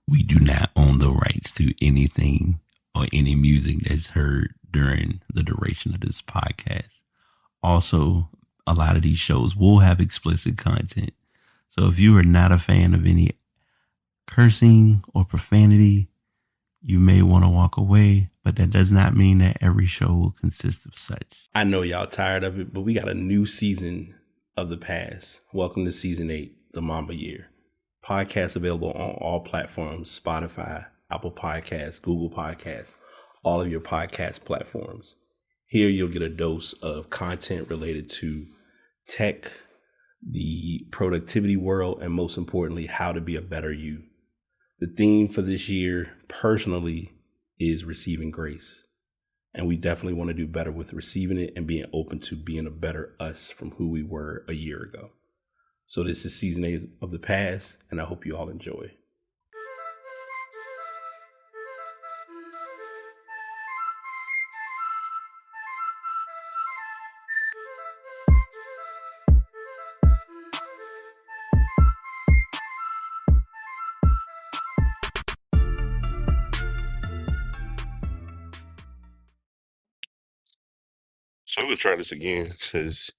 We do not own the rights to anything or any music that's heard during the duration of this podcast. Also, a lot of these shows will have explicit content. So if you are not a fan of any cursing or profanity, you may want to walk away, but that does not mean that every show will consist of such. I know y'all tired of it, but we got a new season of The Past. Welcome to season 8, the Mamba Year. Podcast available on all platforms: Spotify, Apple Podcasts, Google Podcasts, all of your podcast platforms. Here you'll get a dose of content related to tech, the productivity world, and most importantly, how to be a better you. The theme for this year, personally, is receiving grace. And we definitely want to do better with receiving it and being open to being a better us from who we were a year ago. So this is season 8 of The Past, and I hope you all enjoy. So I'm gonna try this again because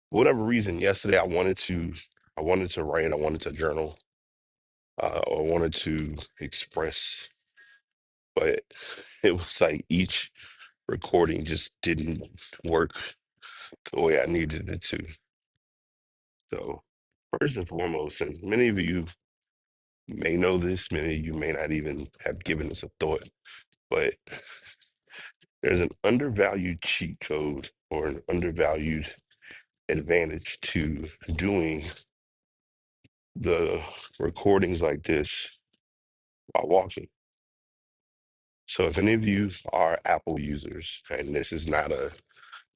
for whatever reason, yesterday I wanted to write, I wanted to journal, or wanted to express, but it was like each recording just didn't work the way I needed it to. So first and foremost, and many of you may know this, many of you may not even have given this a thought, but there's an undervalued cheat code or an undervalued advantage to doing the recordings like this while walking. So if any of you are Apple users, and this is not a,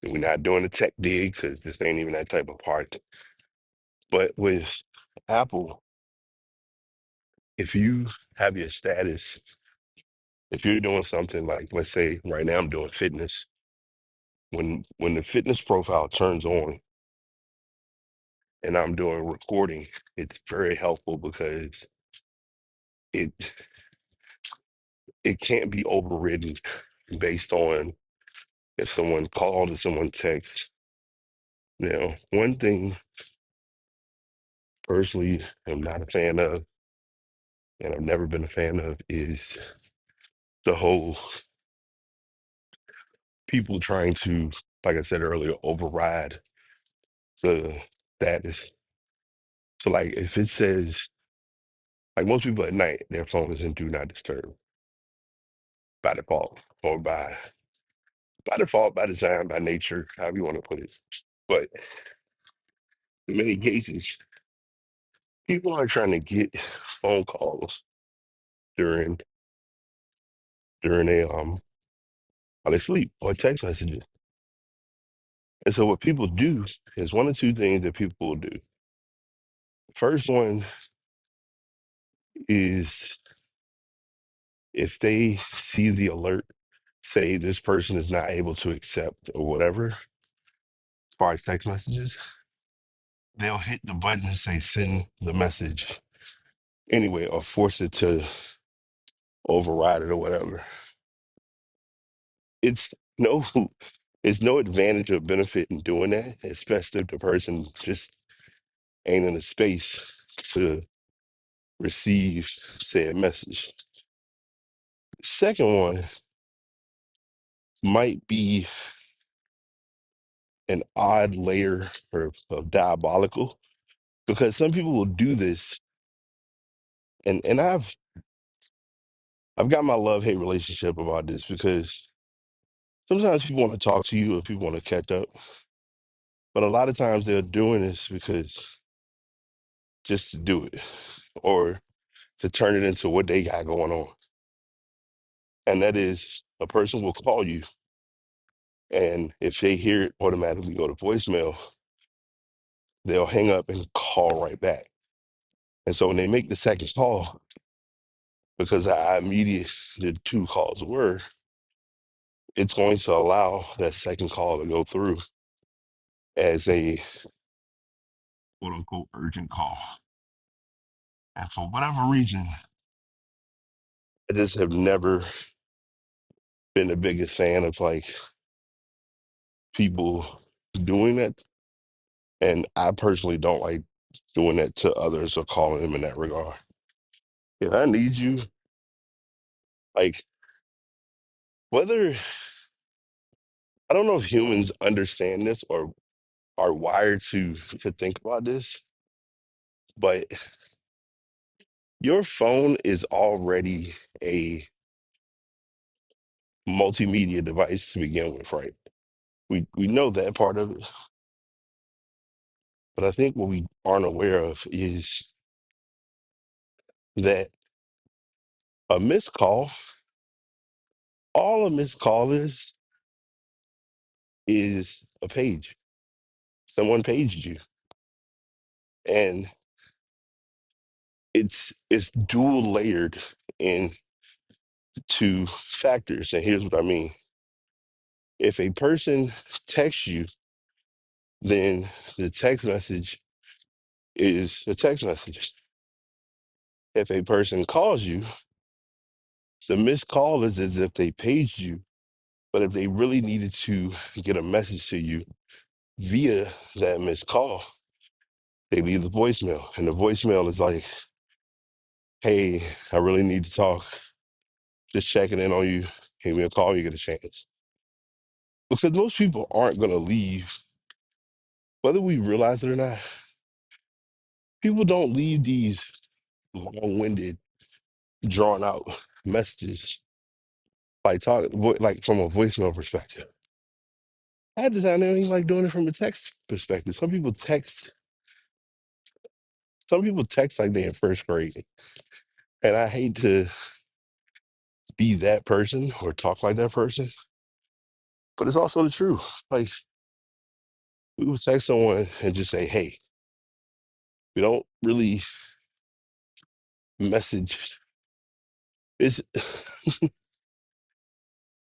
we're not doing a tech dig because this ain't even that type of part, but with Apple, if you have your status, if you're doing something like, let's say right now I'm doing fitness, when the fitness profile turns on and I'm doing recording, it's very helpful because it it can't be overridden based on if someone called or someone texts. Now, one thing personally I'm not a fan of, and I've never been a fan of, is the whole people trying to, like I said earlier, override the status. So, like, if it says, like most people at night, their phone is in do not disturb by default, or by default, by design, by nature, however you want to put it. But in many cases, people are trying to get phone calls during a while they sleep, or text messages. And so what people do is one of two things that people will do. First one is if they see the alert, say this person is not able to accept or whatever, as far as text messages, they'll hit the button and say send the message anyway, or force it to override it or whatever. It's no it's no advantage or benefit in doing that, especially if the person just ain't in a space to receive said message. Second one might be an odd layer of diabolical because some people will do this, and I've got my love hate relationship about this because sometimes people want to talk to you or people want to catch up, but a lot of times they're doing this because just to do it or to turn it into what they got going on, and that is a person will call you, and if they hear it automatically go to voicemail, they'll hang up and call right back. And so when they make the second call, because how immediate the two calls were, it's going to allow that second call to go through as a quote unquote urgent call. And for whatever reason, I just have never been the biggest fan of like people doing that. And I personally don't like doing that to others or calling them in that regard. If I need you, like whether I don't know if humans understand this or are wired to think about this, but your phone is already a multimedia device to begin with, right? We know that part of it, but I think what we aren't aware of is that a missed call, all a missed call is a page. Someone paged you, and it's dual layered into factors. And here's what I mean: if a person texts you, then the text message is a text message. If a person calls you, the missed call is as if they paged you. But if they really needed to get a message to you via that missed call, they leave the voicemail. And the voicemail is like, hey, I really need to talk. Just checking in on you. Give me a call when you get a chance. Because most people aren't going to leave, whether we realize it or not. People don't leave these long winded, drawn out messages like like from a voicemail perspective. I had to sound even like doing it from a text perspective. Some people text like they in first grade. And I hate to be that person or talk like that person, but it's also the truth. Like we would text someone and just say, hey, we don't really message. It's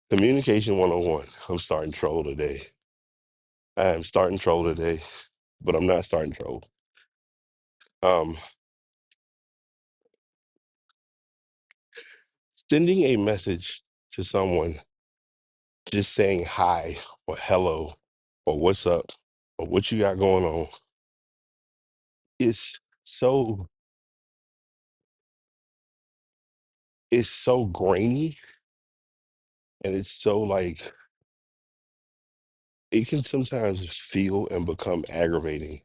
communication 101. I'm starting troll today. I am starting troll today, but I'm not starting troll. Um, Sending a message to someone just saying hi or hello or what's up or what you got going on is so it's so grainy and it's so like it can sometimes feel and become aggravating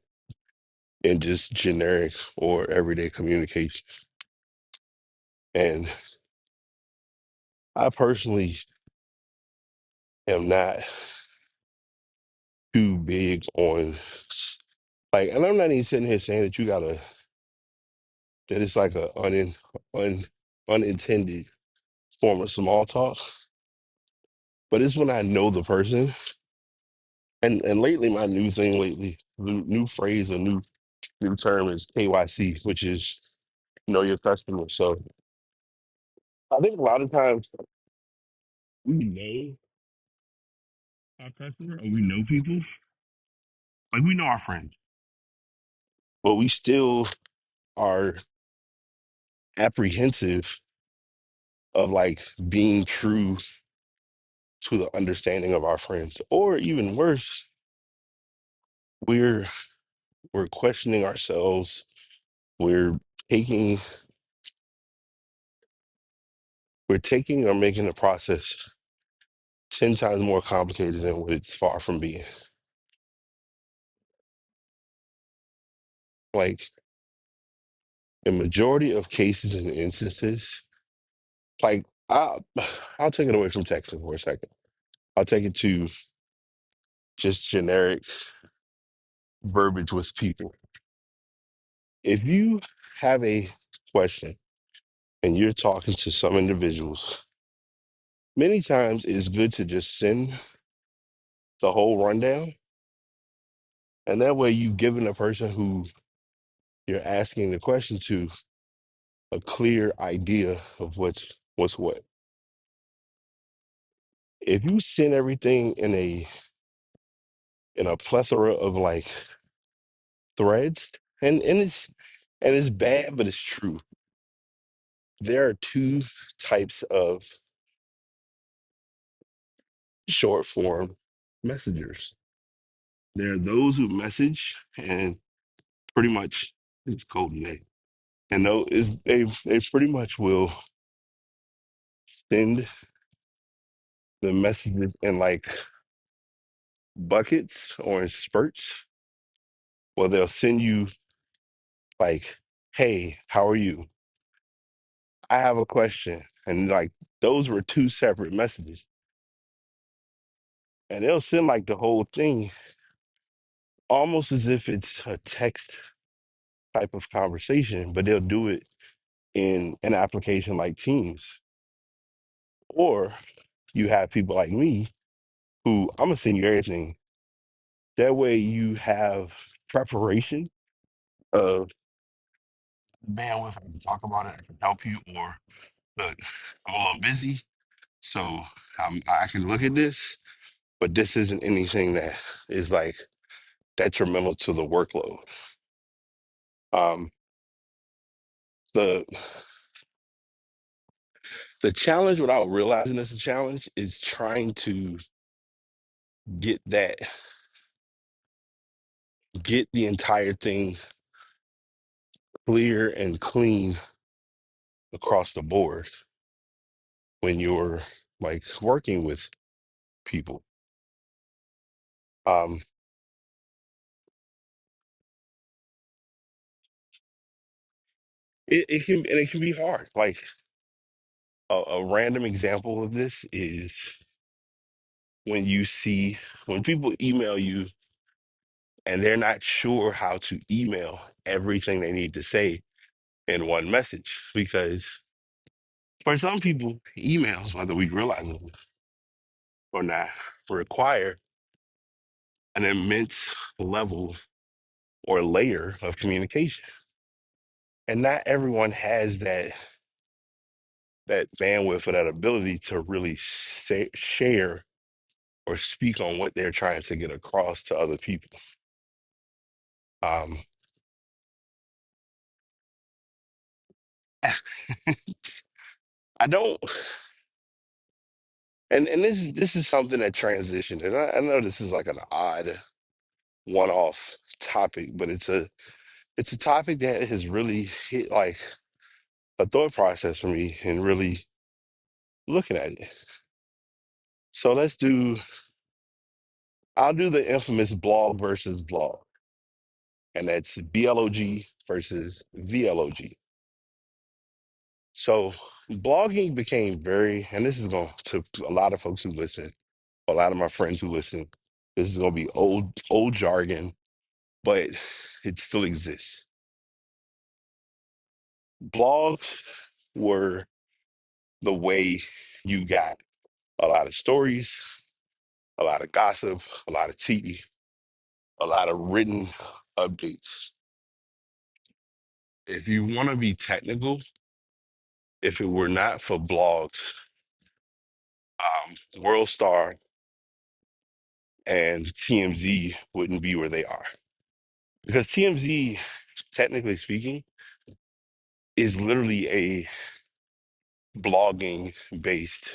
in just generic or everyday communication. And I personally am not too big on like, and I'm not even sitting here saying that you gotta that it's like a un, unintended form of small talk, but it's when I know the person. And lately, my new thing lately, new phrase or new term is KYC, which is know your customer. So I think a lot of times we know our customer or we know people, like we know our friends, but we still are apprehensive of like being true to the understanding of our friends. Or even worse, we're we're questioning ourselves. We're taking we're taking or making the process 10 times more complicated than what it's far from being. Like the majority of cases and instances, like I'll take it away from texting for a second. I'll take it to just generic verbiage with people. If you have a question and you're talking to some individuals, many times it's good to just send the whole rundown. And that way you've given the person who you're asking the question to a clear idea of what's what. If you send everything in a plethora of like threads, and it's bad, but it's true. there are two types of short form messengers. There are those who message and pretty much it's cold today. And those is they pretty much will send the messages in like buckets or in spurts. Well, they'll send you like, hey, how are you? I have a question. And like those were two separate messages. And they'll send like the whole thing almost as if it's a text type of conversation, but they'll do it in an application like Teams. Or you have people like me who I'm gonna send you everything. That way you have preparation of bandwidth. I can talk about it. I can help you. Or look, I'm a little busy, so I can look at this, but this isn't anything that is like detrimental to the workload. Um, the the challenge without realizing it's a challenge is trying to get that get the entire thing clear and clean across the board when you're like working with people. Um, it can be hard. Like a random example of this is when you see when people email you and they're not sure how to email everything they need to say in one message because for some people emails, whether we realize it or not, require an immense level or layer of communication. And not everyone has that bandwidth or that ability to really share or speak on what they're trying to get across to other people. Um, I don't, and this is something that transitioned, and I know this is like an odd one-off topic, but it's a topic that has really hit like a thought process for me and really looking at it. So I'll do the infamous blog versus blog, and that's BLOG versus VLOG. So blogging became very, and this is going to a lot of folks who listen, a lot of my friends who listen, this is going to be old jargon, but it still exists. Blogs were the way you got a lot of stories, a lot of gossip, a lot of tea, a lot of written updates. If you want to be technical, if it were not for blogs, WorldStar and TMZ wouldn't be where they are. Because TMZ, technically speaking, is literally a blogging based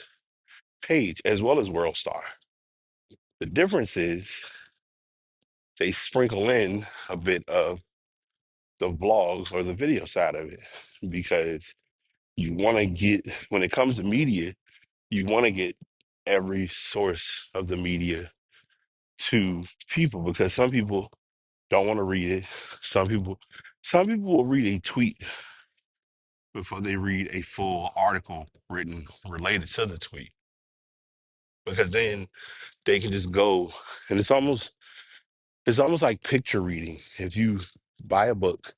page as well as WorldStar. The difference is they sprinkle in a bit of the vlogs or the video side of it because you want to get, when it comes to media, you want to get every source of the media to people because some people don't want to read it. Some people, some people will read a tweet before they read a full article written related to the tweet because then they can just go and it's almost like picture reading. If you buy a book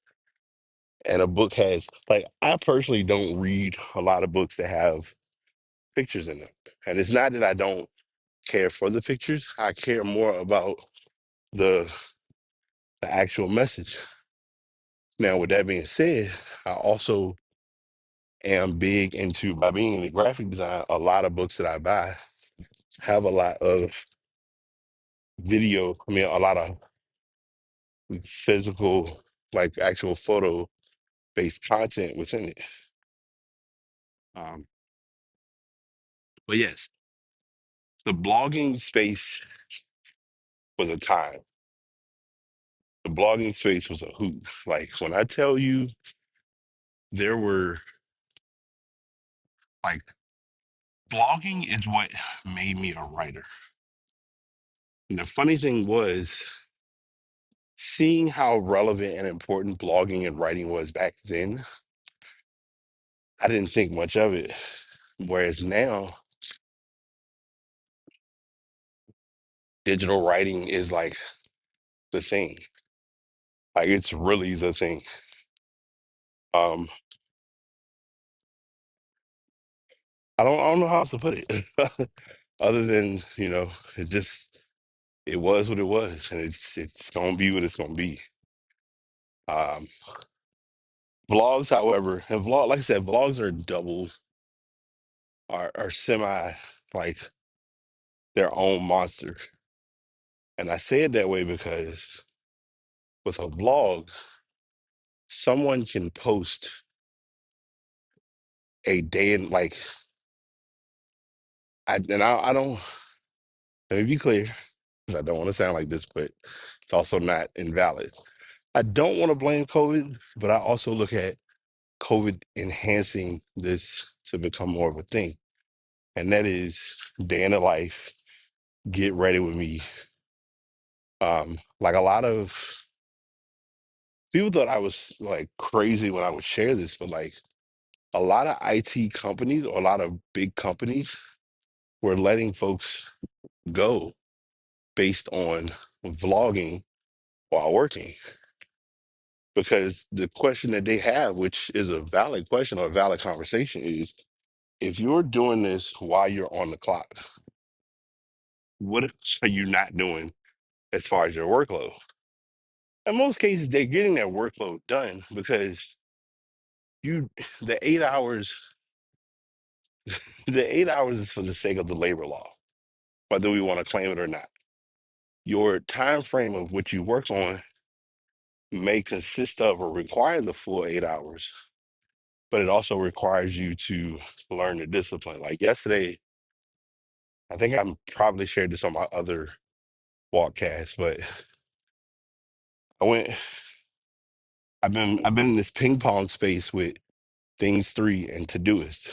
and a book has like I personally don't read a lot of books that have pictures in them. And it's not that I don't care for the pictures. I care more about the the actual message. Now, with that being said, I also am big into by being in the graphic design, a lot of books that I buy have a lot of video, I mean a lot of physical, like actual photo based content within it. Um, but yes, the blogging space was a time. The blogging space was a hoot. Like when I tell you there were like blogging is what made me a writer. And the funny thing was seeing how relevant and important blogging and writing was back then, I didn't think much of it. Whereas now, digital writing is like the thing. Like it's really the thing. Um, I don't know how else to put it. Other than, it just it was what it was, and it's gonna be what it's gonna be. Um, Vlogs, however, and vlog like I said, vlogs are double are semi like their own monster. And I say it that way because with a vlog, someone can post a day in like I don't let me be clear, because I don't want to sound like this, but it's also not invalid. I don't want to blame COVID, but I also look at COVID enhancing this to become more of a thing. And that is day in the life, get ready with me. Like a lot of people thought I was like crazy when I would share this, but like a lot of IT companies or a lot of big companies were letting folks go based on vlogging while working. Because the question that they have, which is a valid question or a valid conversation, is if you're doing this while you're on the clock, what are you not doing as far as your workload? In most cases, they're getting their workload done because you the 8 hours, the 8 hours is for the sake of the labor law, whether we want to claim it or not. Your time frame of what you work on may consist of or require the full 8 hours, but it also requires you to learn the discipline. Like yesterday, I think I probably shared this on my other walkcast, but I went. I've been in this ping pong space with Things Three and Todoist,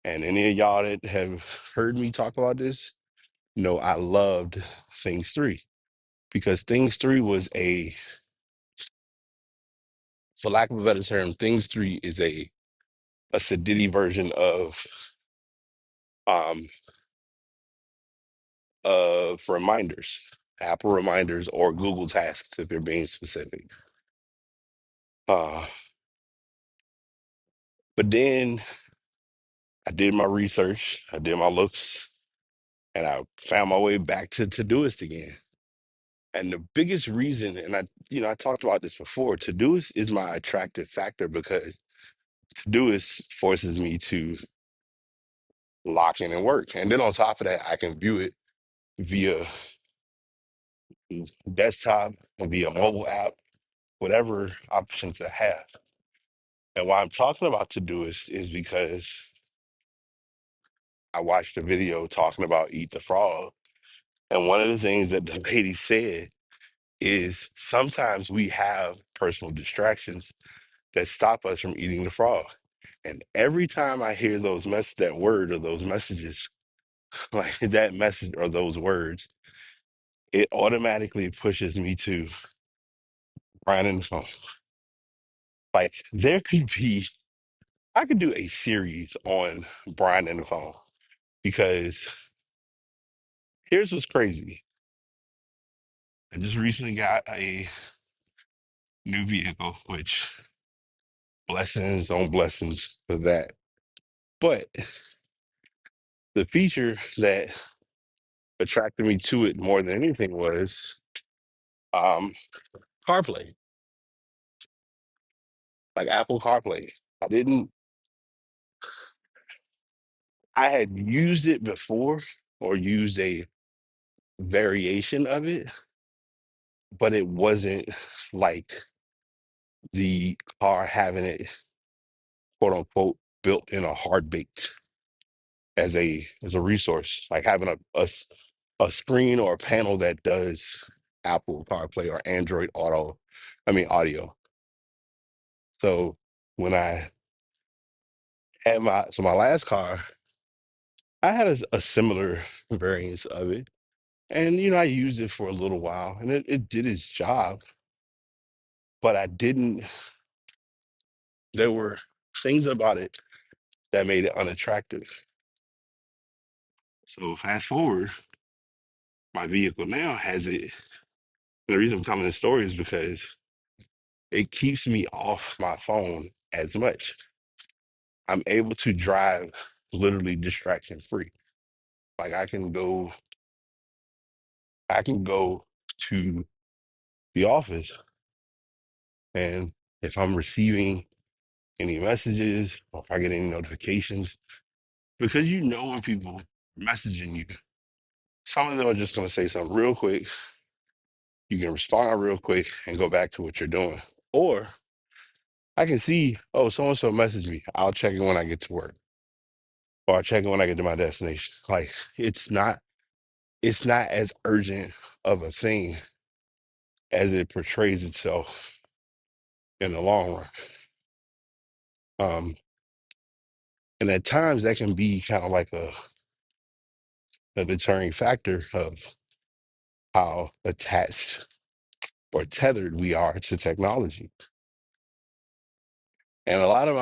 and any of y'all that have heard me talk about this know I loved Things Three because Things Three was for lack of a better term, Things Three is a Sadiddy version um of reminders, Apple reminders or Google Tasks if you're being specific. Uh, but then I did my research, I did my looks, and I found my way back to Todoist again. And the biggest reason, and I talked about this before, Todoist is my attractive factor because Todoist forces me to lock in and work. And then on top of that, I can view it via desktop and via mobile app, whatever options I have. And why I'm talking about Todoist is because I watched a video talking about Eat the Frog. And one of the things that the lady said is sometimes we have personal distractions that stop us from eating the frog. And every time I hear that word or those messages, like that message or those words, it automatically pushes me to Brian and the phone. Like I could do a series on Brian and the phone because here's what's crazy. I just recently got a new vehicle, which blessings on blessings for that. But the feature that attracted me to it more than anything was um, CarPlay, like Apple CarPlay. I didn't, I had used it before or used a variation of it, but it wasn't like the car having it quote unquote built in a hard baked as a resource, like having a screen or a panel that does Apple CarPlay or Android audio. So when I had my last car, I had a similar variance of it. And I used it for a little while and it did its job, but I didn't there were things about it that made it unattractive. So fast forward, my vehicle now has it. The reason I'm telling this story is because it keeps me off my phone as much. I'm able to drive literally distraction free. Like I can go to the office, and if I'm receiving any messages or if I get any notifications, because when people are messaging you, some of them are just gonna say something real quick. You can respond real quick and go back to what you're doing. Or I can see, oh, so and so messaged me. I'll check it when I get to work, or I'll check it when I get to my destination. Like it's not as urgent of a thing as it portrays itself in the long run. And at times that can be kind of like a deterring factor of how attached or tethered we are to technology. And a lot of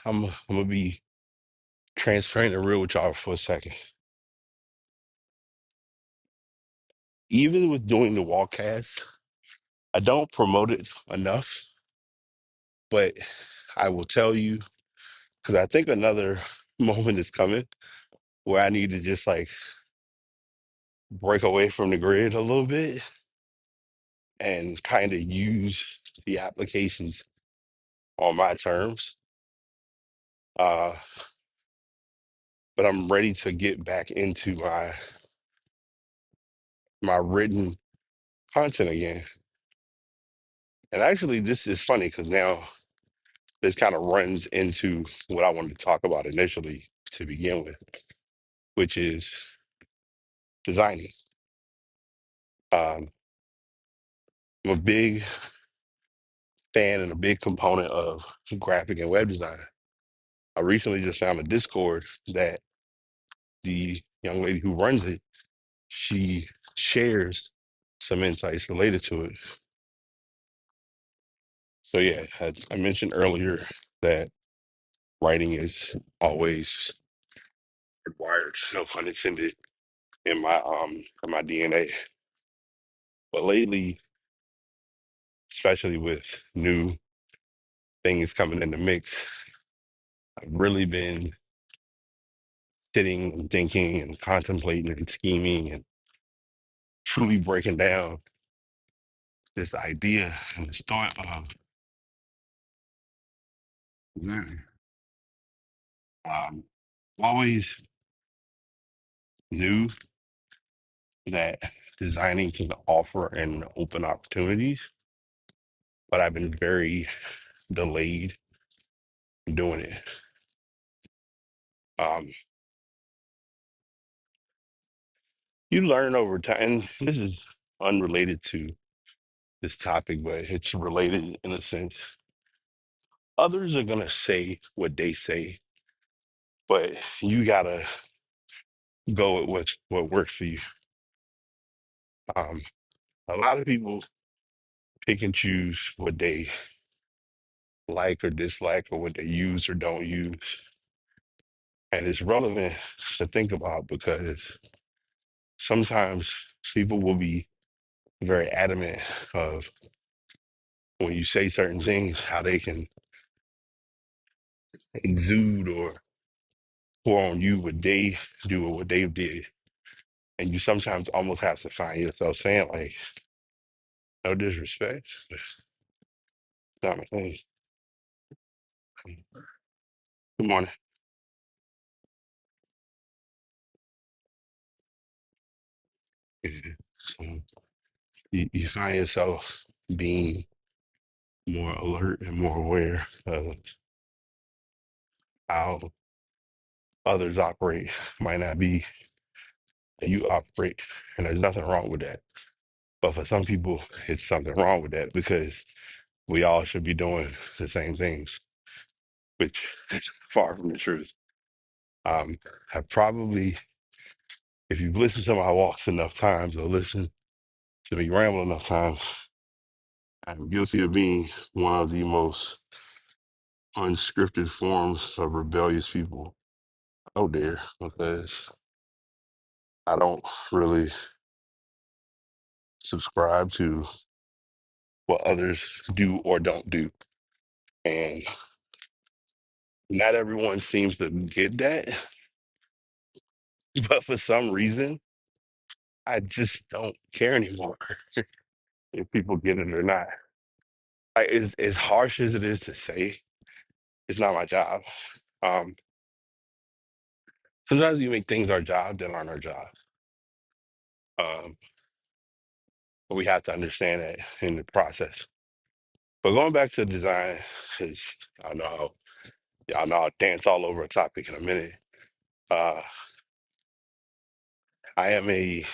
I'm gonna be transparent and real with y'all for a second. Even with doing the Walkcast, I don't promote it enough, but I will tell you because I think another moment is coming where I need to just like break away from the grid a little bit and kind of use the applications on my terms. Uh, but I'm ready to get back into my written content again. And actually, this is funny because now this kind of runs into what I wanted to talk about initially to begin with, which is designing. Um, I'm a big fan and a big component of graphic and web design. I recently just found a Discord that the young lady who runs it, she shares some insights related to it. So yeah, I mentioned earlier that writing is always required, no pun intended, in my DNA. But lately, especially with new things coming in the mix, I've really been sitting and thinking and contemplating and scheming and truly breaking down this idea and this thought of design. Um, always knew that designing can offer and open opportunities, but I've been very delayed in doing it. Um, you learn over time, and this is unrelated to this topic, but it's related in a sense. Others are gonna say what they say, but you gotta go with what works for you. Um, a lot of people pick and choose what they like or dislike or what they use or don't use. And it's relevant to think about because sometimes people will be very adamant of when you say certain things, how they can exude or pour on you what they do or what they did. And you sometimes almost have to find yourself saying, like, no disrespect, but it's not my thing. Good morning. Yeah. So you find yourself being more alert and more aware of how others operate might not be how you operate, and there's nothing wrong with that. But for some people, it's something wrong with that because we all should be doing the same things, which is far from the truth. I've probably, if you've listened to my walks enough times or listened to me ramble enough times, I'm guilty of being one of the most unscripted forms of rebellious people out there because I don't really subscribe to what others do or don't do. And not everyone seems to get that, but for some reason, I just don't care anymore if people get it or not. Like, as harsh as it is to say, it's not my job. Um, Sometimes we make things our job that aren't our job. Um, but we have to understand that in the process. But going back to design, because I know y'all know I'll dance all over a topic in a minute. Uh, I am a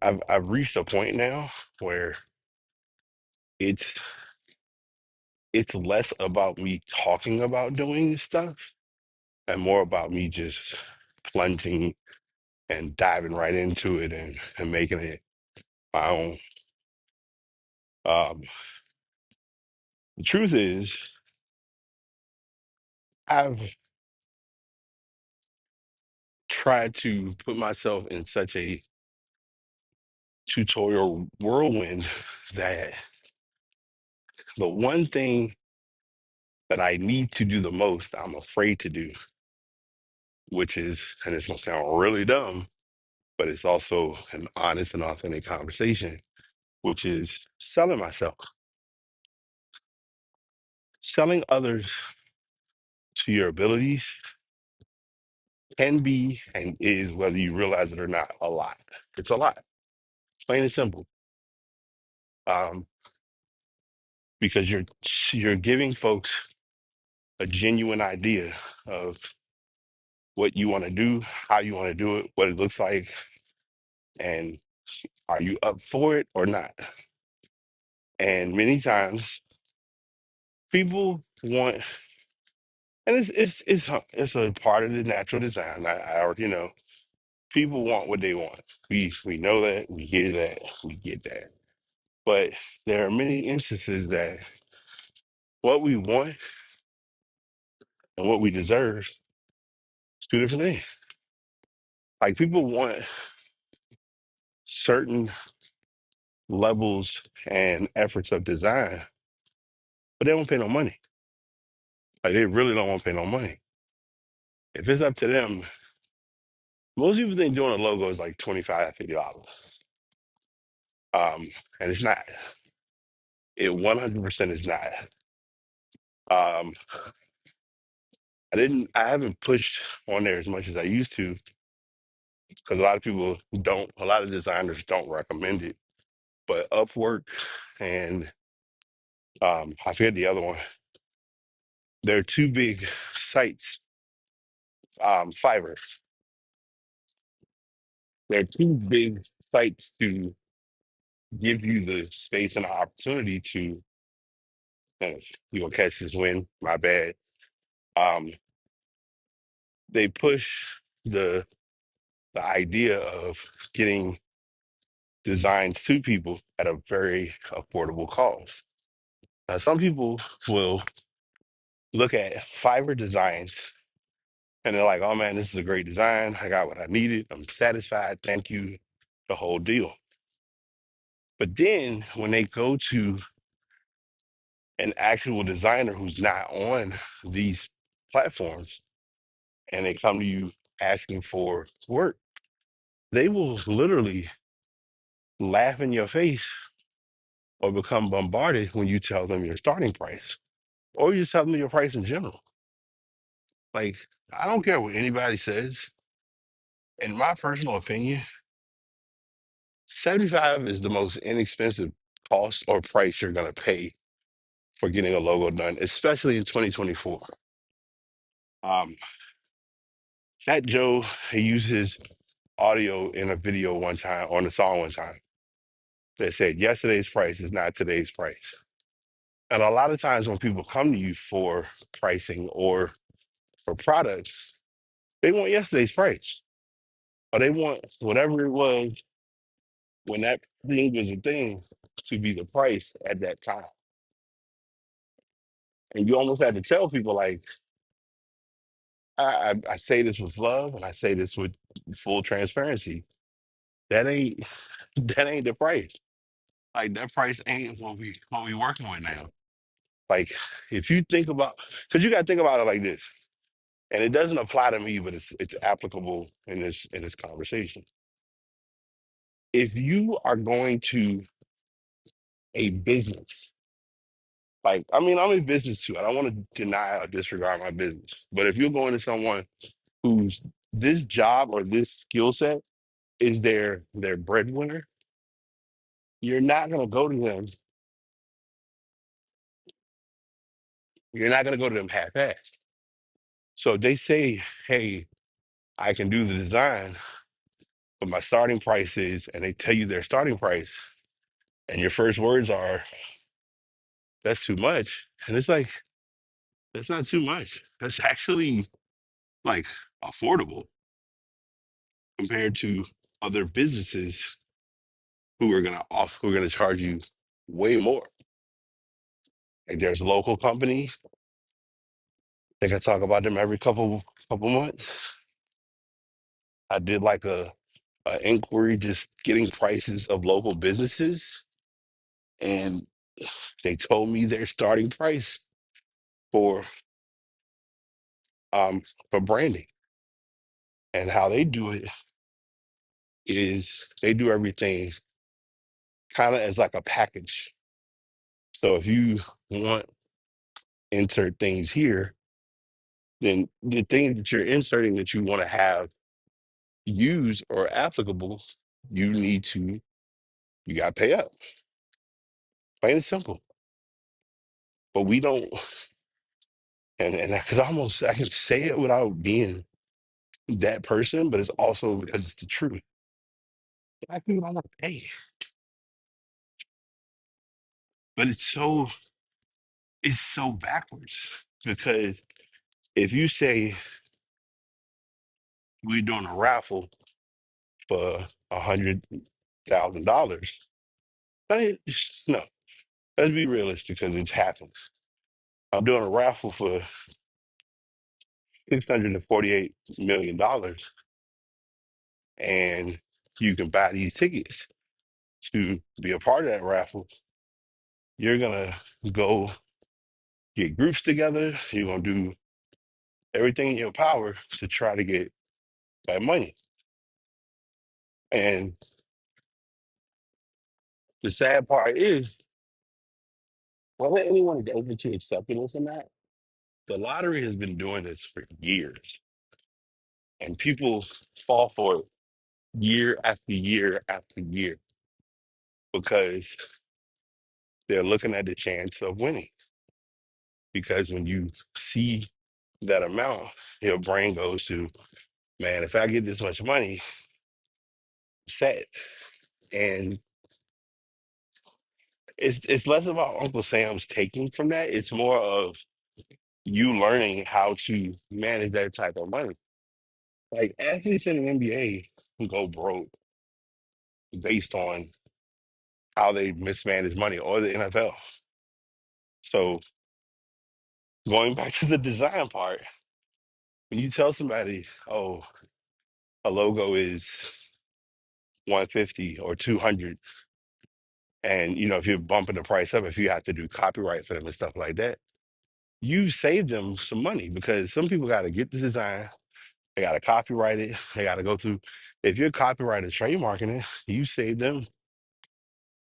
I've reached a point now where it's it's less about me talking about doing stuff and more about me just plunging and diving right into it and making it my own. Um, the truth is, I've tried to put myself in such a tutorial whirlwind that the one thing that I need to do the most, I'm afraid to do, which is, and it's gonna sound really dumb, but it's also an honest and authentic conversation, which is selling myself, selling others to your abilities can be and is, whether you realize it or not, a lot. It's a lot, plain and simple. Um, because you're giving folks a genuine idea of what you want to do, how you want to do it, what it looks like, and are you up for it or not? And many times people want, and it's a part of the natural design. I already know people want what they want. We know that, we hear that, we get that. But there are many instances that what we want and what we deserve is two different things. Like people want certain levels and efforts of design, but they don't pay no money. Like they really don't want to pay no money. If it's up to them, most people think doing a logo is like 25, $50. And it's not. It 100% is not. Um, I haven't pushed on there as much as I used to because a lot of people don't, a lot of designers don't recommend it. But Upwork and I forget the other one, they're two big sites. Fiverr, they're two big sites to give you the space and the opportunity to, and if you gonna catch this win, my bad. Um, they push the the idea of getting designs to people at a very affordable cost. Now, some people will look at Fiverr designs and they're like, oh man, this is a great design. I got what I needed. I'm satisfied. Thank you. The whole deal. But then when they go to an actual designer who's not on these platforms and they come to you asking for work, they will literally laugh in your face or become bombarded when you tell them your starting price or you just tell them your price in general. Like, I don't care what anybody says. In my personal opinion, 75 is the most inexpensive cost or price you're going to pay for getting a logo done, especially in 2024. Um, Fat Joe, he used his audio in a video one time on a song one time that said, "Yesterday's price is not today's price." And a lot of times when people come to you for pricing or for products, they want yesterday's price, or they want whatever it was when that thing was a thing to be the price at that time. And you almost had to tell people, like, I say this with love and I say this with full transparency. That ain't that ain't the price. Like that price ain't what we working with now. Like if you think about, because you got to think about it like this, and it doesn't apply to me, but it's applicable in this conversation. If you are going to a business, like I mean, I'm in business too. I don't want to deny or disregard my business, but if you're going to someone whose this job or this skill set is their breadwinner, you're not going to go to them. You're not going to go to them half-assed. So if they say, "Hey, I can do the design, but my starting price is," and they tell you their starting price, and your first words are, "That's too much," and it's like that's not too much. That's actually like affordable compared to other businesses who are gonna charge you way more. Like there's a local company. I think I talk about them every couple months. I did like a inquiry just getting prices of local businesses, and they told me their starting price for um for branding, and how they do it is they do everything kind of as like a package. So if you want insert things here, then the thing that you're inserting that you want to have used or applicable, you need to you got to pay up. Plain and simple. But we don't, and I could almost I can say it without being that person, but it's also because it's the truth. Black people don't want to pay, but it's so backwards because if you say we're doing a raffle for $100,000, no, let's be realistic because it's happened. I'm doing a raffle for $648 million, and you can buy these tickets to be a part of that raffle. You're gonna go get groups together. You're gonna do everything in your power to try to get that money. And the sad part is, whether anyone is open to accepting this or not, the lottery has been doing this for years, and people fall for it year after year after year because they're looking at the chance of winning. Because when you see that amount, your brain goes to, man, if I get this much money, set. And it's less about Uncle Sam's taking from that. It's more of you learning how to manage that type of money. Like athletes in the NBA who go broke based on how they mismanage money, or the NFL. So going back to the design part, when you tell somebody, oh, a logo is 150 or 200, and if you're bumping the price up, if you have to do copyright for them and stuff like that, you save them some money because some people got to get the design, they got to copyright it, they got to go through. If you're copyrighted trademarking it, you save them.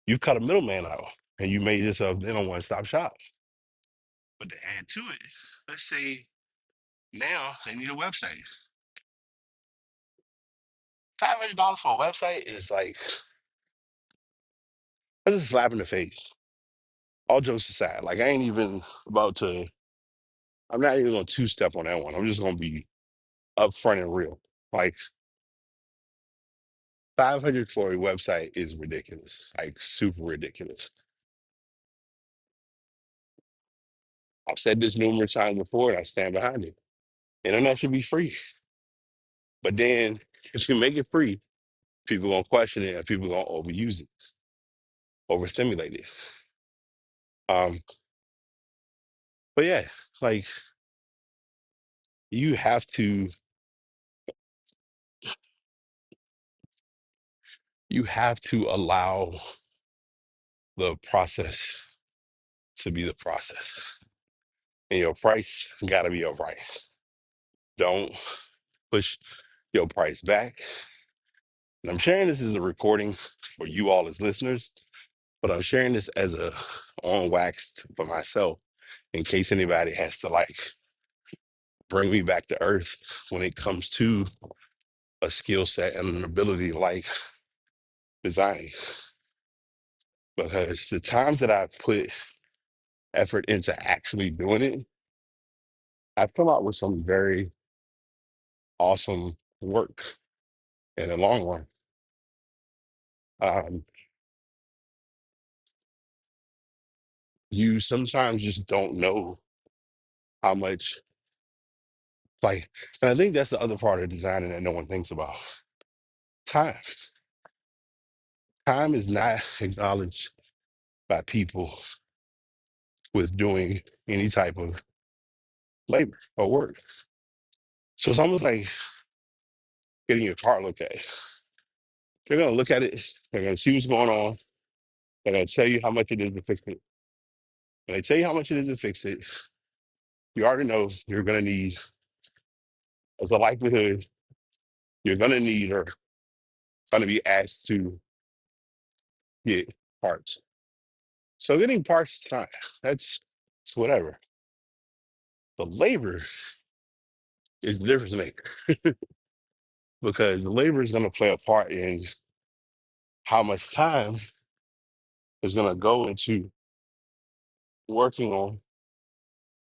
You cut a middleman out, and you made yourself then a one-stop shop. But to add to it, let's say now they need a website. $500 for a website is like that's a slap in the face. all jokes aside, like I ain't even about to. I'm not even gonna two step on that one. I'm just gonna be upfront and real. Like 500 for a website is ridiculous, like super ridiculous. I've said this numerous times before, and I stand behind it. Internet should be free, but then if you make it free, people gonna question it and people gonna overuse it, overstimulate it. Um, but yeah, like you have to, you have to allow the process to be the process, and your price got to be your price. Don't push your price back. And I'm sharing this as a recording for you all as listeners, but I'm sharing this as a on wax for myself in case anybody has to like bring me back to earth when it comes to a skill set and an ability like designing. Because the times that I've put effort into actually doing it, I've come out with some very awesome work in the long run. Um, you sometimes just don't know how much, like, and I think that's the other part of designing that no one thinks about. Time. Time is not acknowledged by people with doing any type of labor or work. So it's almost like getting your car looked at. They're gonna look at it, they're gonna see what's going on, they're gonna tell you how much it is to fix it. When they tell you how much it is to fix it, you already know you're gonna need, as a likelihood, you're gonna need or gonna be asked to get parts. So getting parts is fine. That's it's whatever. The labor is the difference maker because the labor is gonna play a part in how much time is gonna go into working on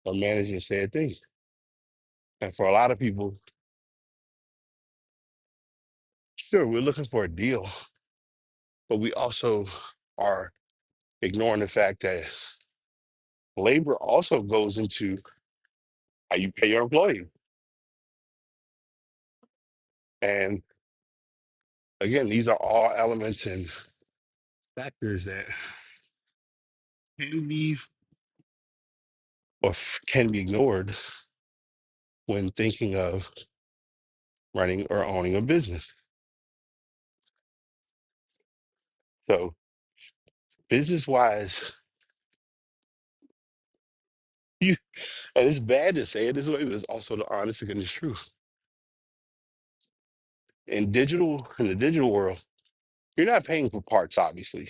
or managing said thing. And for a lot of people, sure, we're looking for a deal, but we also are ignoring the fact that labor also goes into how you pay your employee. And again, these are all elements and factors that can be can be ignored when thinking of running or owning a business. So business wise, you and it's bad to say it this way, but it's also the honest and the truth. In the digital world, you're not paying for parts, obviously.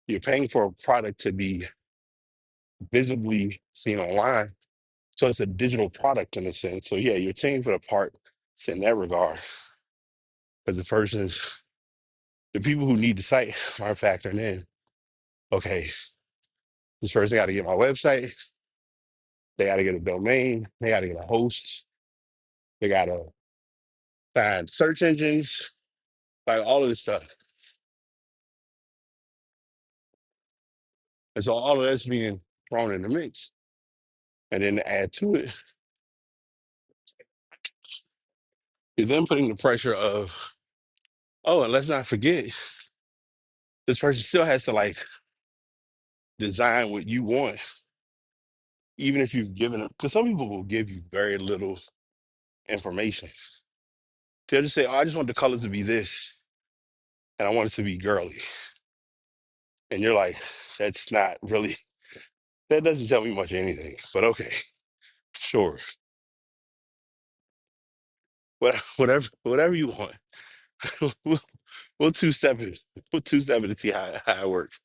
You're paying for a product to be visibly seen online. So it's a digital product in a sense. So yeah, you're paying for the parts in that regard. Because the people who need the site are factoring in, okay, this person got to get my website, they got to get a domain, they got to get a host, they got to find search engines, like all of this stuff. And so all of that's being thrown in the mix. And then to add to it, you're then putting the pressure of, oh, and let's not forget, this person still has to like design what you want, even if you've given them, because some people will give you very little information. They'll just say, oh, I just want the colors to be this, and I want it to be girly. And you're like, that's not really, that doesn't tell me much of anything, but okay, sure. Whatever you want. we'll, we'll two-step it. We'll two-step it to see how it works.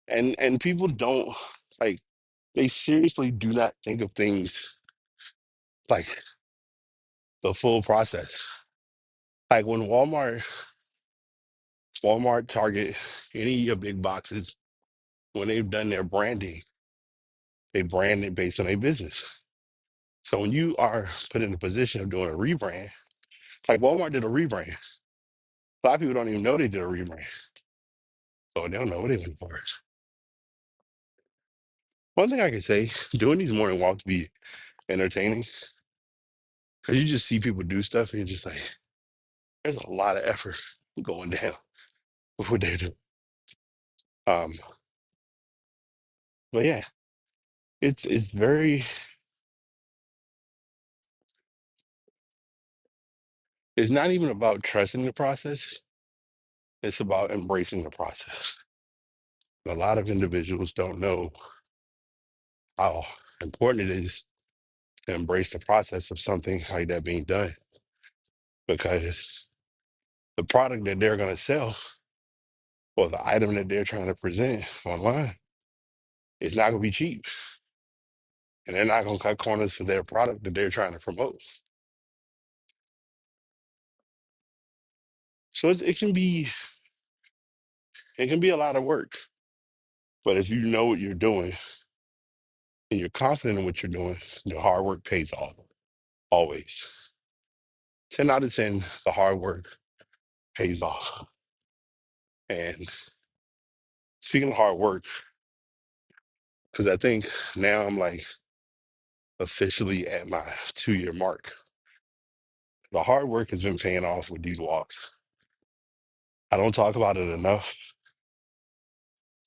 And people don't like they seriously do not think of things like the full process. Like when Walmart, Target, any of your big boxes, when they've done their branding, they brand it based on a business. So when you are put in a position of doing a rebrand, like Walmart did a rebrand. A lot of people don't even know they did a rebrand. So they don't know what they went for. One thing I can say, doing these morning walks be entertaining because you just see people do stuff and you're just like, there's a lot of effort going down with what they're doing. Um, but yeah, it's very it's not even about trusting the process, it's about embracing the process. A lot of individuals don't know how important it is to embrace the process of something like that being done because the product that they're going to sell or the item that they're trying to present online is not going to be cheap and they're not going to cut corners for their product that they're trying to promote. So it can be a lot of work, but if you know what you're doing and you're confident in what you're doing, the hard work pays off always. 10 out of 10, the hard work pays off. And speaking of hard work, because I think now I'm like officially at my 2 year mark. The hard work has been paying off with these walks. I don't talk about it enough,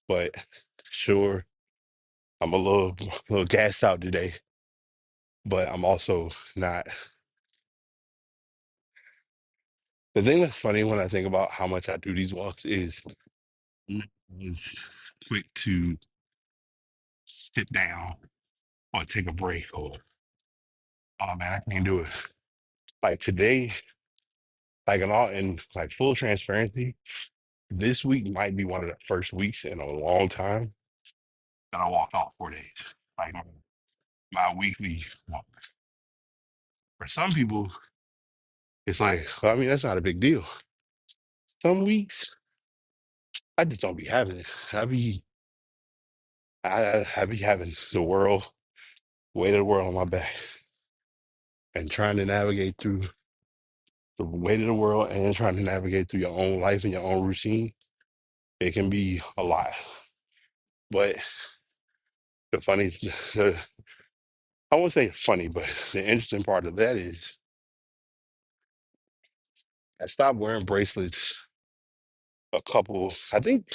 but sure, I'm a little gassed out today, but I'm also not. The thing that's funny when I think about how much I do these walks is is quick to sit down or take a break or oh man, I can't do it. Like today, like in like full transparency, this week might be one of the first weeks in a long time that I walk off 4 days. Like my weekly walk. For some people, it's like, well, I mean, that's not a big deal. Some weeks, I just don't be having it. I be having the world, weight of the world on my back, and trying to navigate through the weight of the world and trying to navigate through your own life and your own routine. It can be a lot. But the funny, the, I won't say funny, but the interesting part of that is I stopped wearing bracelets I think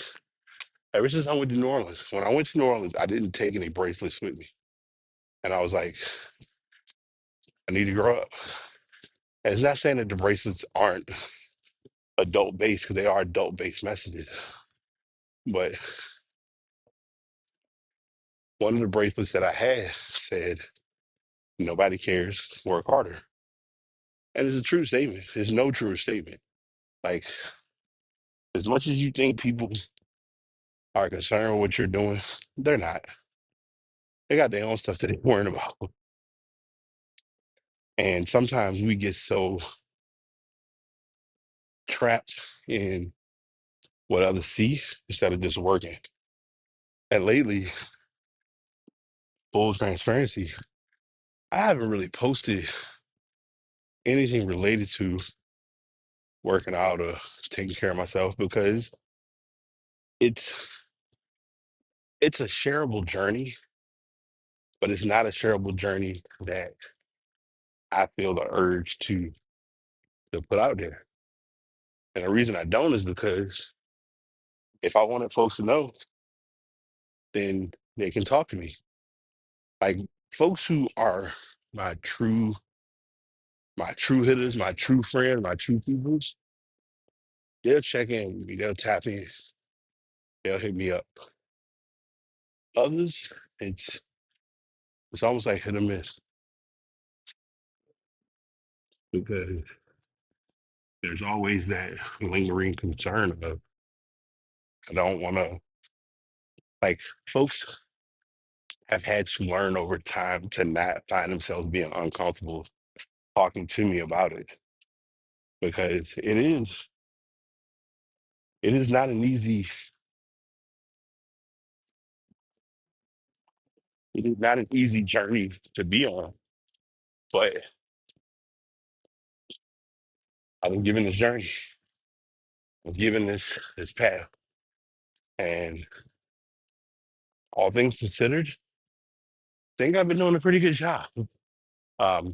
ever since I went to New Orleans. When I went to New Orleans, I didn't take any bracelets with me. And I was like, I need to grow up. And it's not saying that the bracelets aren't adult based because they are adult based messages. But one of the bracelets that I had said, nobody cares, work harder. And it's a true statement. It's no truer statement. Like, as much as you think people are concerned with what you're doing, they're not. They got their own stuff that they're worrying about. And sometimes we get so trapped in what others see instead of just working. And lately, full transparency, I haven't really posted anything related to working out or taking care of myself because it's it's a shareable journey, but it's not a shareable journey that I feel the urge to put out there. And the reason I don't is because if I wanted folks to know, then they can talk to me. Like folks who are my true hitters, my true friends, my true peoples, they'll check in with me, they'll tap in, they'll hit me up. Others, it's almost like hit or miss because there's always that lingering concern of I don't want to like folks have had to learn over time to not find themselves being uncomfortable talking to me about it because it is not an easy It is not an easy journey to be on, but I was given this journey, I was given this path, and all things considered, I think I've been doing a pretty good job. Um,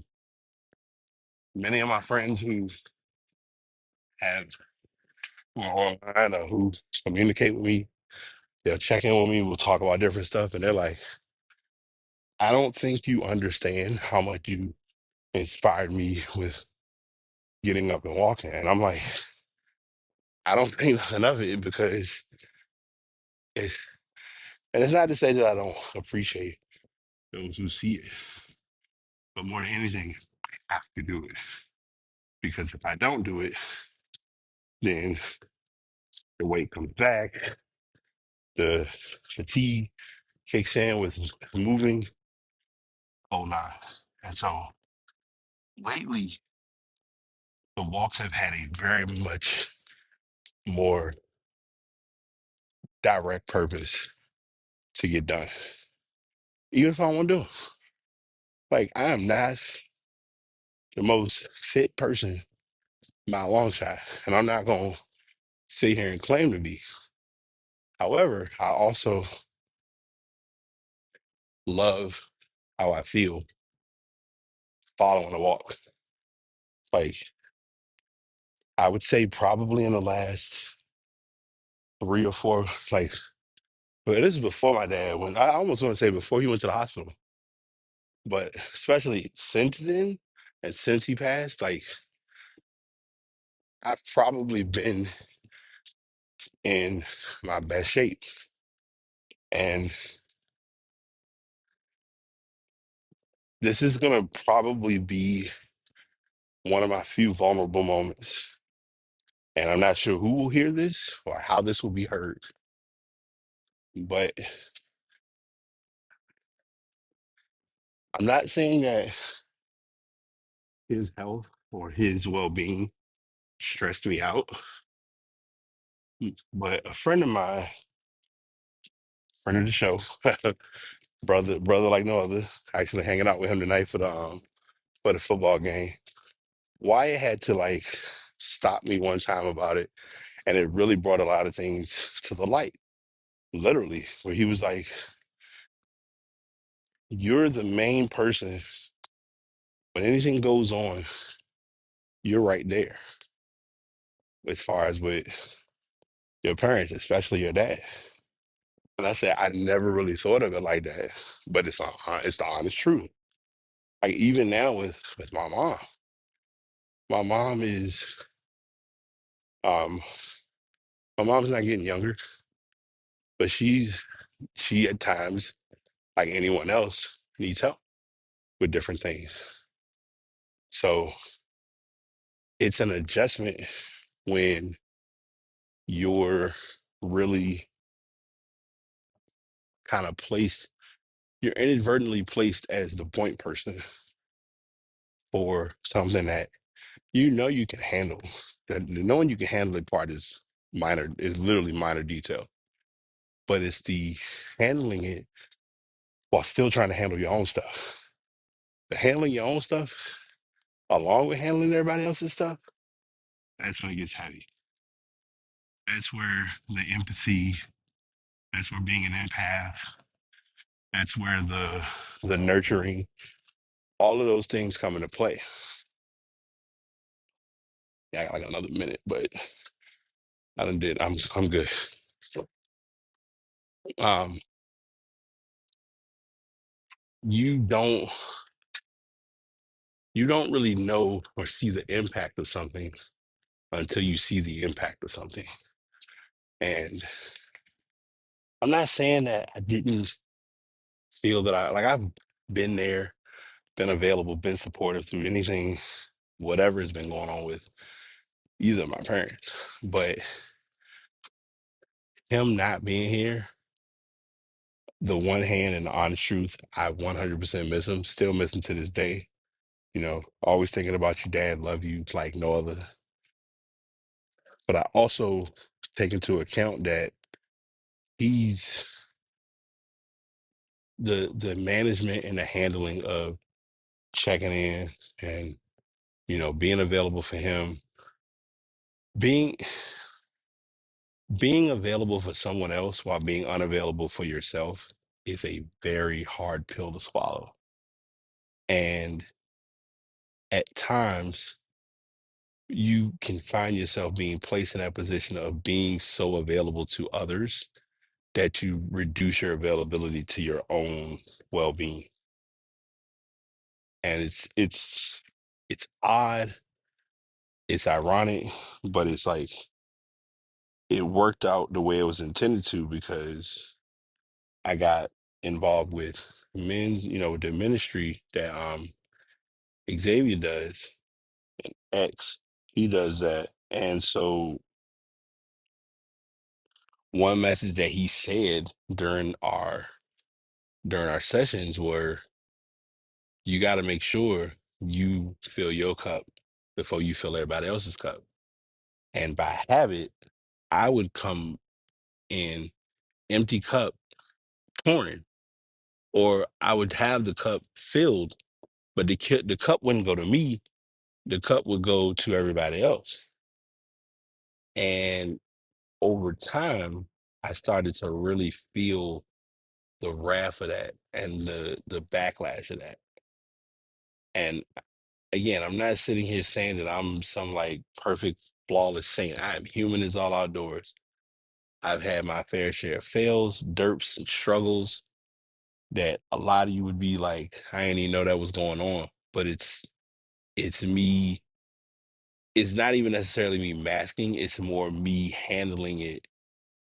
Many of my friends who have who are online or who communicate with me, they'll check in with me, we'll talk about different stuff, and they're like, I don't think you understand how much you inspired me with getting up and walking. And I'm like, I don't think nothing of it because it's, and it's not to say that I don't appreciate those who see it, but more than anything, I have to do it because if I don't do it, then the weight comes back, the fatigue kicks in with moving, whole nine. And so lately, the walks have had a very much more direct purpose to get done, even if I want to do 'em. Like I am not the most fit person by a long shot, and I'm not gonna sit here and claim to be. However, I also love how I feel following a walk. Like I would say probably in the last 3 or 4, like, but this is before my dad went. I almost want to say before he went to the hospital, but especially since then and since he passed, like I've probably been in my best shape. And this is gonna probably be one of my few vulnerable moments. And I'm not sure who will hear this or how this will be heard, but I'm not saying that his health or his well-being stressed me out. But a friend of mine, friend of the show, brother like no other, actually hanging out with him tonight for the football game. Wyatt had to like stop me one time about it, and it really brought a lot of things to the light. Literally, where he was like, "You're the main person when anything goes on. You're right there as far as with your parents, especially your dad." And I said, I never really thought of it like that, but it's the honest truth. Like even now with my mom is um my mom's not getting younger, but she at times, like anyone else, needs help with different things. So it's an adjustment when you're really kind of placed, you're inadvertently placed as the point person for something that you know you can handle. The knowing you can handle it part is minor, is literally minor detail, but it's the handling it while still trying to handle your own stuff. The handling your own stuff along with handling everybody else's stuff, that's when it gets heavy. That's where the empathy, that's where being an empath, that's where the nurturing, all of those things come into play. Yeah, I got like another minute, but I done did. I'm good. Um, you don't you don't really know or see the impact of something until you see the impact of something. And I'm not saying that I didn't feel that I've been there, been available, been supportive through anything, whatever has been going on with either of my parents. But him not being here, the one hand and the honest truth, I 100% miss him. Still miss him to this day. You know, always thinking about you, dad. Love you like no other. But I also take into account that he's the management and the handling of checking in and being available for him, being being available for someone else while being unavailable for yourself is a very hard pill to swallow. And at times you can find yourself being placed in that position of being so available to others that you reduce your availability to your own well-being. And it's odd, it's ironic, but it's like it worked out the way it was intended to, because I got involved with men's, the ministry that Xavier does, X, he does that. And so one message that he said during our sessions were, you got to make sure you fill your cup before you fill everybody else's cup. And by habit, I would come in empty cup pouring, or I would have the cup filled, but the cup wouldn't go to me. The cup would go to everybody else. And over time, I started to really feel the wrath of that and the backlash of that. And again, I'm not sitting here saying that I'm some like perfect, flawless saint. I am human as all outdoors. I've had my fair share of fails, derps, and struggles that a lot of you would be like, I didn't even know that was going on. But it's me, it's not even necessarily me masking, it's more me handling it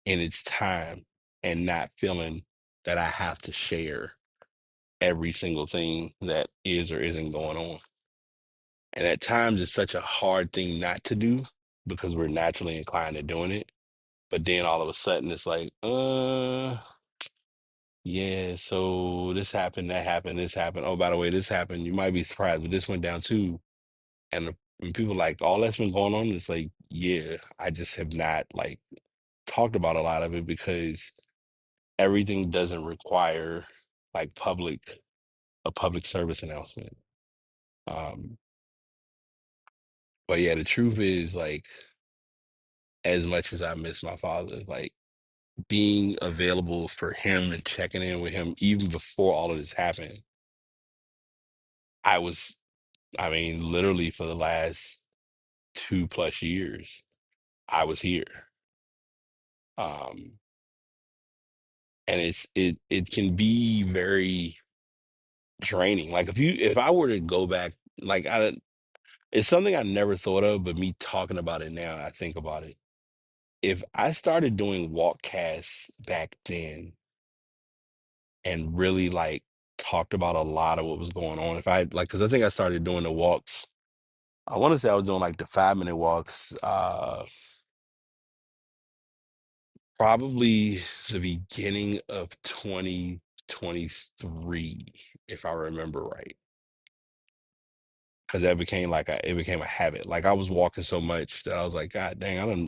in its time and not feeling that I have to share every single thing that is or isn't going on. And at times it's such a hard thing not to do because we're naturally inclined to doing it. But then all of a sudden it's like, yeah, so this happened, that happened, this happened. Oh, by the way, this happened. You might be surprised, but this went down too. And when people like, all that's been going on, it's like, yeah, I just have not like talked about a lot of it because everything doesn't require like a public service announcement. Um, but yeah, the truth is like, as much as I miss my father, like being available for him and checking in with him even before all of this happened, I was, I mean, literally for the last 2+ years, I was here. Um, and it can be very draining. Like if I were to go back, like it's something I never thought of, but me talking about it now, I think about it. If I started doing walk casts back then and really like talked about a lot of what was going on, if I like, because I think I started doing the walks. I want to say I was doing like the 5 minute walks, probably the beginning of 2023, if I remember right. Because that became like it became a habit. Like I was walking so much that I was like, God dang,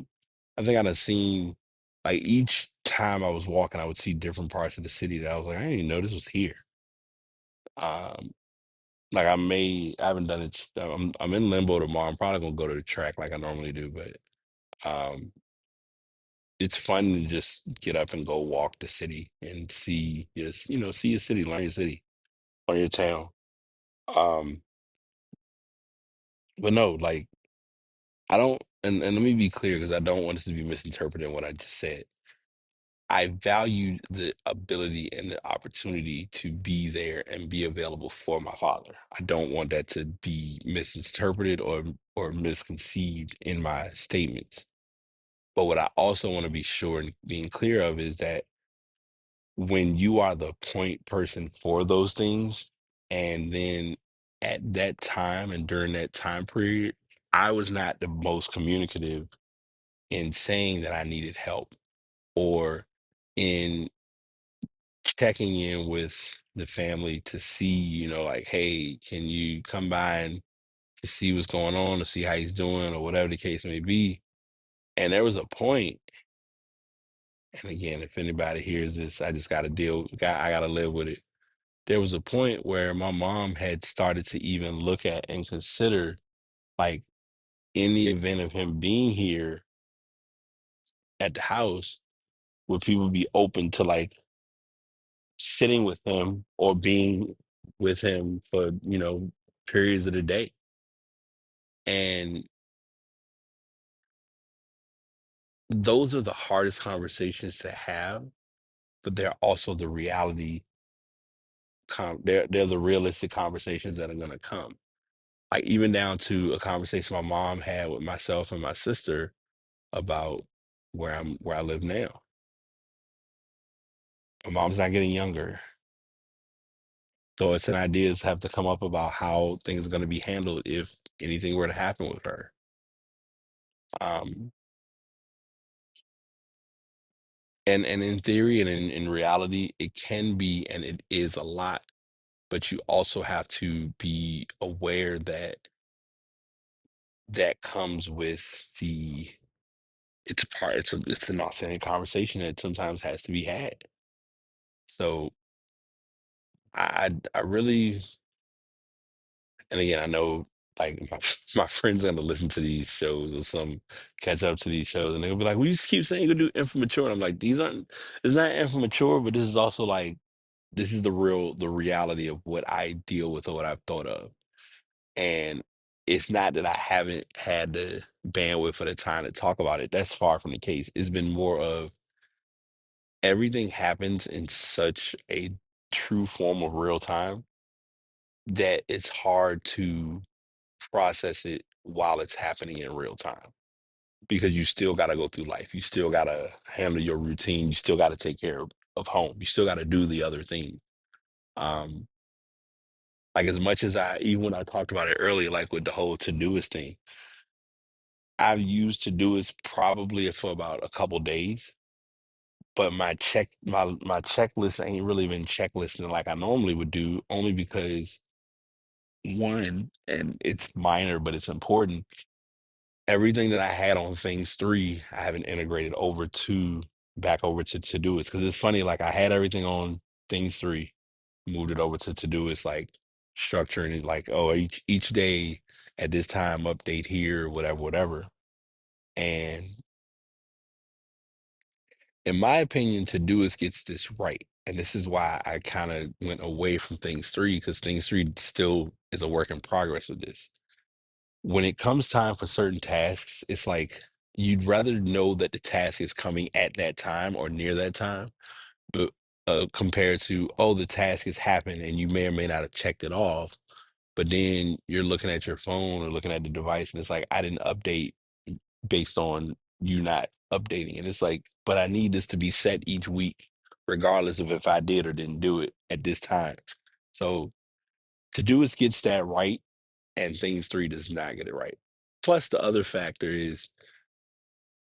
I think I done seen like each time I was walking, I would see different parts of the city that I was like, I didn't even know this was here. Um, like I haven't done it. I'm in limbo tomorrow. I'm probably gonna go to the track like I normally do, but um, it's fun to just get up and go walk the city and see, just see your city, learn your city, learn your town. Um, but no, like I don't, and let me be clear because I don't want this to be misinterpreted what I just said. I value the ability and the opportunity to be there and be available for my father. I don't want that to be misinterpreted or misconceived in my statements. But what I also want to be sure and being clear of is that when you are the point person for those things, and then at that time and during that time period, I was not the most communicative in saying that I needed help or in checking in with the family to see, like, hey, can you come by and to see what's going on, to see how he's doing, or whatever the case may be. And there was a point, and again, if anybody hears this, I just got to I got to live with it. there was a point where my mom had started to even look at and consider, like, in the event of him being here at the house, would people be open to like sitting with him or being with him for, periods of the day? And those are the hardest conversations to have, but they're also the reality. They're the realistic conversations that are going to come. Like even down to a conversation my mom had with myself and my sister about where I live now. My mom's not getting younger, so it's an ideas have to come up about how things are going to be handled if anything were to happen with her. Um, and in theory and in reality, it can be and it is a lot, but you also have to be aware that that comes with the it's an authentic conversation that sometimes has to be had. So I really, and again, I know like my friends are gonna listen to these shows or some catch up to these shows, and they'll be like, "We just keep saying you gonna do infimmature," and I'm like, "These aren't. It's not infimmature, but this is also like this is the reality of what I deal with or what I've thought of, and it's not that I haven't had the bandwidth or the time to talk about it. That's far from the case. It's been more of everything happens in such a true form of real time that it's hard to process it while it's happening in real time because you still got to go through life. You still got to handle your routine. You still got to take care of home. You still got to do the other thing. Um, like as much as even when I talked about it earlier, like with the whole Todoist thing, I've used Todoist probably for about a couple days, but my checklist ain't really been checklisting like I normally would do, only because one, and it's minor, but it's important. Everything that I had on Things 3, I haven't integrated back over to Todoist. Because it's funny, like I had everything on Things 3, moved it over to Todoist, like structuring it like, oh, each day at this time, update here, whatever, whatever. And in my opinion, Todoist gets this right. And this is why I kind of went away from Things 3, because Things 3 still is a work in progress with this. When it comes time for certain tasks, it's like you'd rather know that the task is coming at that time or near that time, but compared to, oh, the task has happened and you may or may not have checked it off, but then you're looking at your phone or looking at the device and it's like, I didn't update based on you not updating. And it's like, but I need this to be set each week, regardless of if I did or didn't do it at this time. So Todoist gets that right, and Things 3 does not get it right. Plus, the other factor is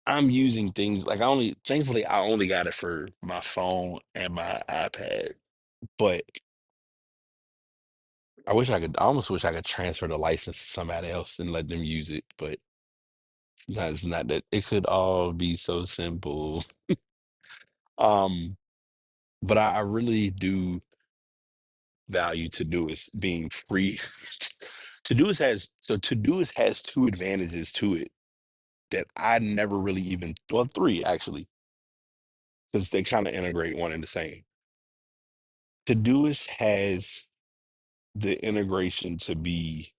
I'm using things like thankfully, I only got it for my phone and my iPad. But I almost wish I could transfer the license to somebody else and let them use it. But sometimes it's not that it could all be so simple. Um, but I really do value Todoist being free. Todoist has two advantages to it that I never really even, well, three actually, because they kind of integrate one in the same. Todoist has the integration to be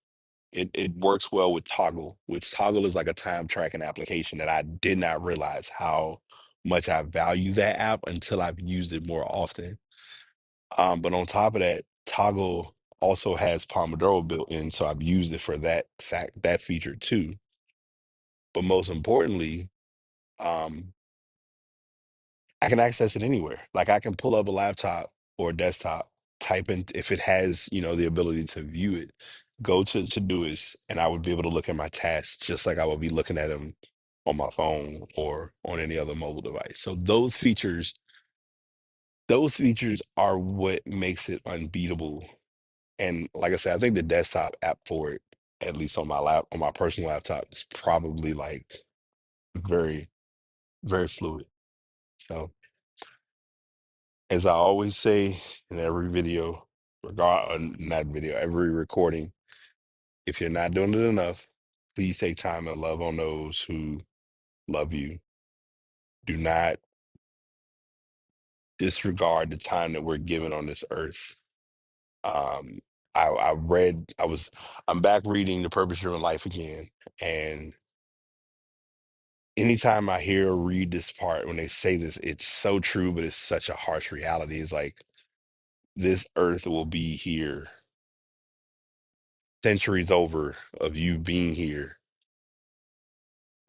it works well with Toggle, which Toggle is like a time tracking application that I did not realize how much I value that app until I've used it more often. But on top of that, Toggle also has Pomodoro built in, so I've used it for that feature too. But most importantly, um, I can access it anywhere. Like I can pull up a laptop or a desktop, type in if it has, the ability to view it, go to Todoist, and I would be able to look at my tasks just like I would be looking at them on my phone or on any other mobile device. So those features are what makes it unbeatable. And like I said, I think the desktop app for it, at least on my personal laptop, is probably like very, very fluid. So as I always say in every video, not video, every recording. If you're not doing it enough, please take time and love on those who love you. Do not disregard the time that we're given on this earth. Um, I'm back reading The Purpose Driven Life again. And anytime I hear or read this part, when they say this, it's so true, but it's such a harsh reality. It's like this earth will be here centuries over of you being here.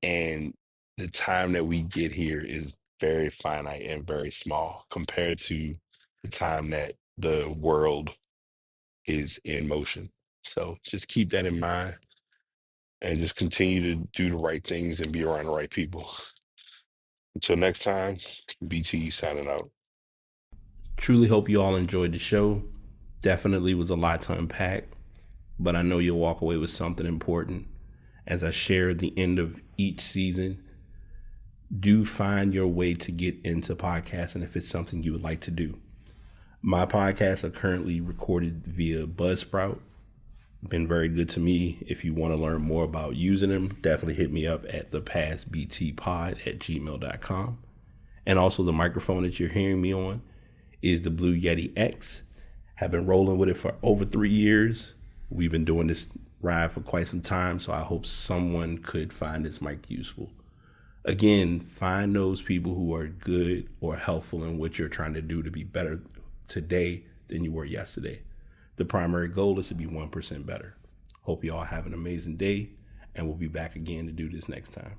And the time that we get here is very finite and very small compared to the time that the world is in motion. So just keep that in mind and just continue to do the right things and be around the right people. Until next time, BT signing out. Truly hope you all enjoyed the show. Definitely was a lot to unpack, but I know you'll walk away with something important. As I share at the end of each season, do find your way to get into podcasting if it's something you would like to do. My podcasts are currently recorded via Buzzsprout. Been very good to me. If you want to learn more about using them, definitely hit me up at thepastbtpod@gmail.com. And also the microphone that you're hearing me on is the Blue Yeti X. Have been rolling with it for over 3 years. We've been doing this ride for quite some time, so I hope someone could find this mic useful. Again, find those people who are good or helpful in what you're trying to do to be better today than you were yesterday. The primary goal is to be 1% better. Hope you all have an amazing day, and we'll be back again to do this next time.